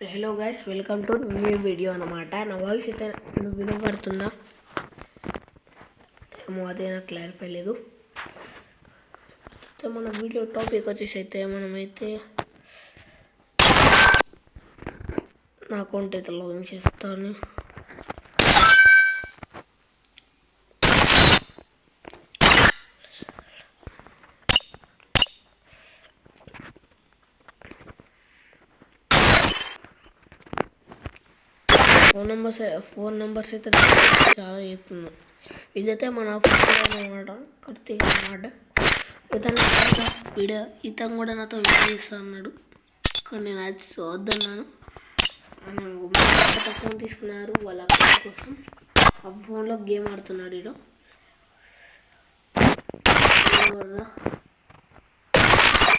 Hello guys, welcome to new video అన్నమాట. నా voice అయితే వినపడుతుందా ఏమో అదే నాకు క్లారిఫై లేదు. అయితే మన వీడియో టాపిక్ వచ్చేసి అయితే మనమైతే నా అకౌంట్ అయితే లాగిన్ చేస్తాను. ఫోన్ నెంబర్స్ అయితే చాలా చేస్తున్నాం. ఇదైతే మన ఫోన్ అనమాట, కార్తీక్ అన్నమాట. ఇతను వీడియో ఇతను కూడా నాతో వీడియో ఇస్తా అన్నాడు, కానీ నేను అది వద్దన్నాను. ఫోన్ తీసుకున్నారు వాళ్ళ అకౌంట్ కోసం. ఆ ఫోన్లో గేమ్ ఆడుతున్నాడు వీడు.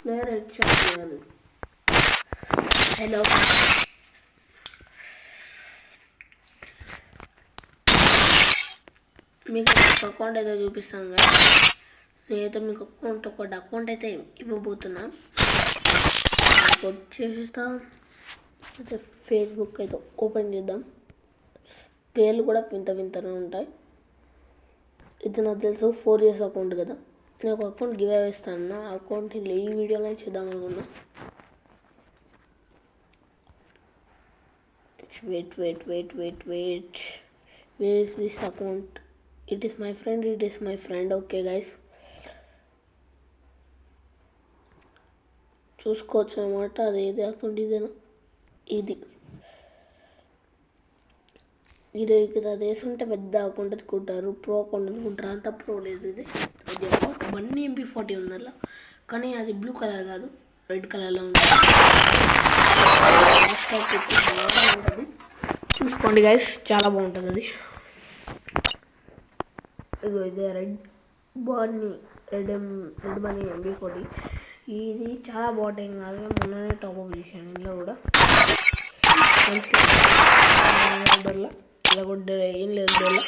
ప్లేయర్ హెడ్ షాట్ చేయాలి. హలో, మీకు ఒక అకౌంట్ అయితే చూపిస్తాను కదా. నేనైతే మీకు ఒక అకౌంట్ అయితే ఇవ్వబోతున్నా. వచ్చేసిస్తా. అయితే ఫేస్బుక్ అయితే ఓపెన్ చేద్దాం. పేర్లు కూడా వింతనే ఉంటాయి. ఇది నాకు తెలుసు 4 years అకౌంట్ కదా. నేను ఒక అకౌంట్ గివ్ అవే ఇస్తాను. నా అకౌంట్ ఈ వీడియోలో చేద్దాం అనుకున్నా. Wait where is this account? It is my friend. Okay guys, చూసుకోవచ్చు అన్నమాట. అది ఏది అకౌంట్? ఇదేనా? ఇది అది వేసుకుంటే పెద్ద అకౌంట్ అనుకుంటారు, ప్రో అకౌంట్ అనుకుంటారు. అంత ప్రో లేదు. ఇది 1 MB40 ఉంది అలా, కానీ అది బ్లూ కలర్ కాదు, రెడ్ కలర్లో ఉంటుంది. చూసుకోండి గైస్, చాలా బాగుంటుంది అది. ఇదే రెడ్ బన్నీ MB40. ఇది చాలా బాగుంటుంది కాదు, మొన్ననే టాప్అప్ చేశాను ఇంట్లో కూడా. ఇలా కూడా ఏం లేదు డొల్లా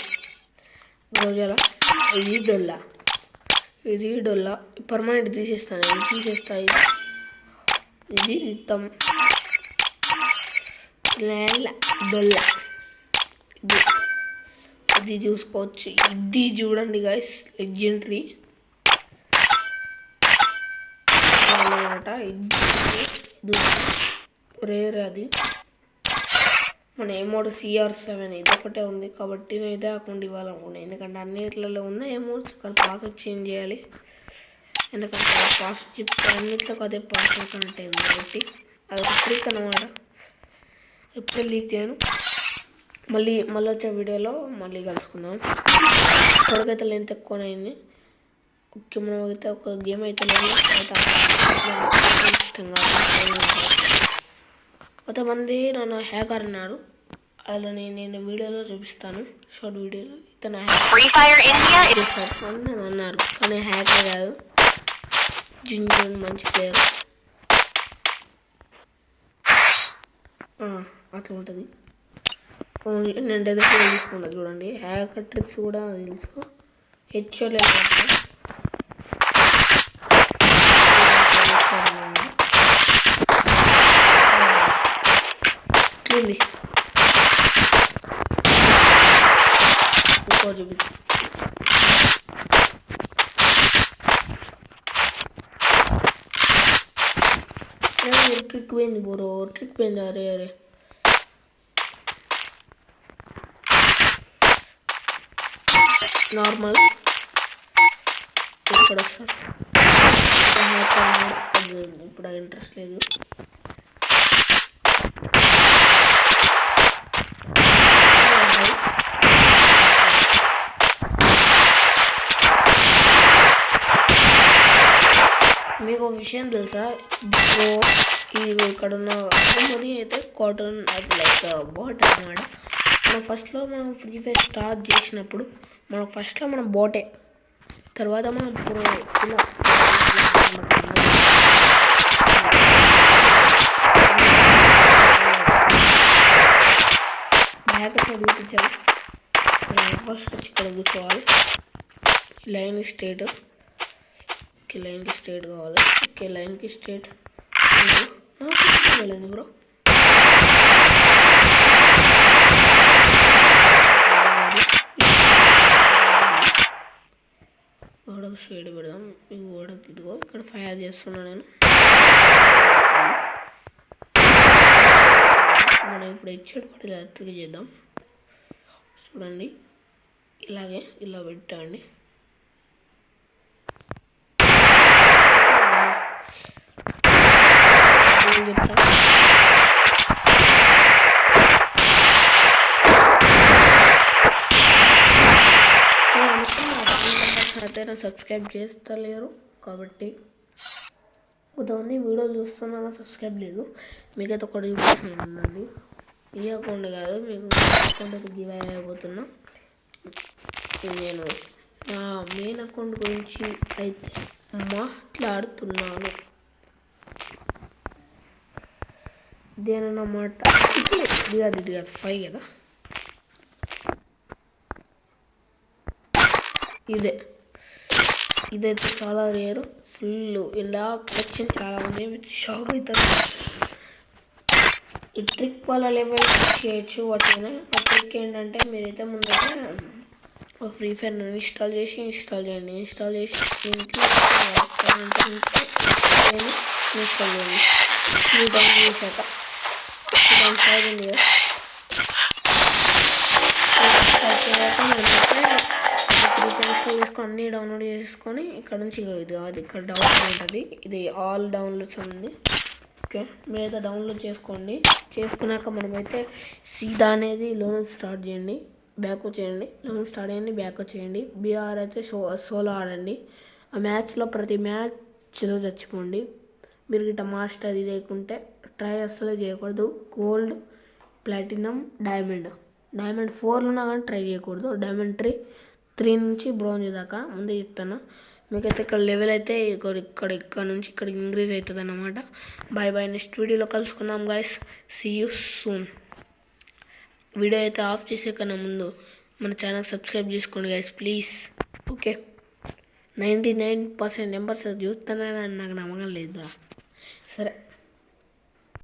రోజాల. ఇది డొల్లా పర్మనెంట్ తీసేస్తాను. ఇది ఇస్తాం డొల్లా. ఇది చూసుకోవచ్చు. ఇది చూడండి గైస్, లెజెండరీ అన్నమాట. ఇది రేర్. అది మన ఎమోట్ CR7 ఇదొకటే ఉంది కాబట్టి నేను ఇదే అకౌంట్ ఇవ్వాలనుకున్నాను. ఎందుకంటే అన్నిట్లలో ఉన్న ఎమోట్స్ కానీ పాస్వర్డ్ చేంజ్ చేయాలి. ఎందుకంటే పాస్వర్డ్ చెప్తే అన్నిట్లో అదే పాస్వర్డ్ కనెక్ట్ అయింది కాబట్టి అది ఒక ట్రిక్ అన్నమాట. ఎప్పుడు లీక్ చేయను. మళ్ళీ వచ్చే వీడియోలో మళ్ళీ కలుసుకుందాం. ఇప్పటికైతే లెంత్ ఎక్కువనైంది. ఓకే, మనం అయితే ఒక గేమ్ అయితే లేదు. కొంతమంది నన్ను హ్యాకర్ అన్నారు. అలా నేను వీడియోలో చూపిస్తాను, షార్ట్ వీడియోలో. ఇతను నన్ను అన్నారు, కానీ హ్యాకర్ కాదు. జింజన్ మంచి ప్లేయర్ అట్లా ఉంటుంది. నేను దగ్గర తీసుకున్నా చూడండి. హ్యాకర్ ట్రిక్స్ కూడా తెలుసు. హెచ్ఓలే చూపి. ట్రిక్ పోయింది బ్రో, ట్రిక్ పోయింది. అరే నార్మల్ ఇక్కడ వస్తాడు. ఇప్పుడు ఇంట్రెస్ట్ లేదు. మీకు ఒక విషయం తెలుసా? ఇది ఇక్కడ ఉన్న అయితే కాటన్, అది లైక్ బాట్ అన్నమాట. మనం ఫ్రీ ఫైర్ స్టార్ట్ చేసినప్పుడు మనం బోటే, తర్వాత మనం చూపించాలి. ఫస్ట్ వచ్చి ఇక్కడ కూర్చోవాలి. లైన్కి స్ట్రేట్. ఓకే, లైన్కి స్ట్రేట్ కావాలి. ఓకే, లైన్కి స్ట్రేట్ బ్రో. ఇక్కడ పెడదాం. ఈ గోడకి ఇదిగో ఇక్కడ ఫైర్ చేస్తున్నాను నేను. మనం ఇప్పుడు హెడ్షాట్ పడి ఎలక్ట్రిక్ చేద్దాం. చూడండి ఇలాగే ఇలా పెట్టండి. చెప్తా అయితే సబ్స్క్రైబ్ చేస్తలేరు కాబట్టి కొంతమంది వీడియోలు చూస్తున్నా సబ్స్క్రైబ్ లేదు. మీకైతే ఒకటి చూపిస్తుందండి. ఈ అకౌంట్ కాదు, మీకు అకౌంట్ అయితే గివ్ అయిపోతున్నా. నేను నా మెయిన్ అకౌంట్ గురించి అయితే మాట్లాడుతున్నాను. ఇదేనమాట. ఇది కాదు 5 కదా. ఇదైతే చాలా రేరు. ఫుల్ ఇలా కలెక్షన్ చాలా ఉంది. షాప్ అవుతుంది. ఈ ట్రిక్ వల్ల లెవెల్ చేయొచ్చు వాటిని. ఆ ట్రిక్ ఏంటంటే మీరైతే ముందైతే ఫ్రీ ఫైర్ ఇన్స్టాల్ చేయండి. ఇన్స్టాల్ చేసి ఇన్స్టాల్ చేయండి. ఈ డౌన్ చేశాక అన్నీ డౌన్లోడ్ చేసుకొని ఇక్కడ నుంచి ఇది అది ఇక్కడ డౌన్లోడ్ ఉంటుంది. ఇది ఆల్ డౌన్లోడ్స్ ఉంది. ఓకే, మీరైతే డౌన్లోడ్ చేసుకోండి. చేసుకున్నాక మనమైతే సీదా అనేది లోన్ స్టార్ట్ చేయండి. బ్యాక్ వచ్చేయండి. లోన్ స్టార్ట్ చేయండి. బ్యాక్ వచ్చేయండి. బీఆర్ అయితే సోలో ఆడండి. ఆ మ్యాచ్లో ప్రతి మ్యాచ్లో చచ్చిపోండి. మీరు గిట్ట మాస్టర్ ఇది లేకుంటే ట్రై అస్సలే చేయకూడదు. గోల్డ్, ప్లాటినం, డైమండ్ 4 ఉన్నా కానీ ట్రై చేయకూడదు. డైమండ్ 3 నుంచి బ్రోంజ్ దాకా ముందే చెప్తాను. మీకైతే ఇక్కడ లెవెల్ అయితే ఇక్కడ నుంచి ఇక్కడ ఇంక్రీజ్ అవుతుంది అన్నమాట. బాయ్. నెక్స్ట్ వీడియోలో కలుసుకుందాం guys. See you soon. Video అయితే ఆఫ్ చేసే కన్నా ముందు మన ఛానల్ సబ్స్క్రైబ్ చేసుకోండి గైస్ ప్లీజ్. ఓకే, 99% నెంబర్స్ చూస్తున్నానని నాకు నమ్మకం లేదా? సరే.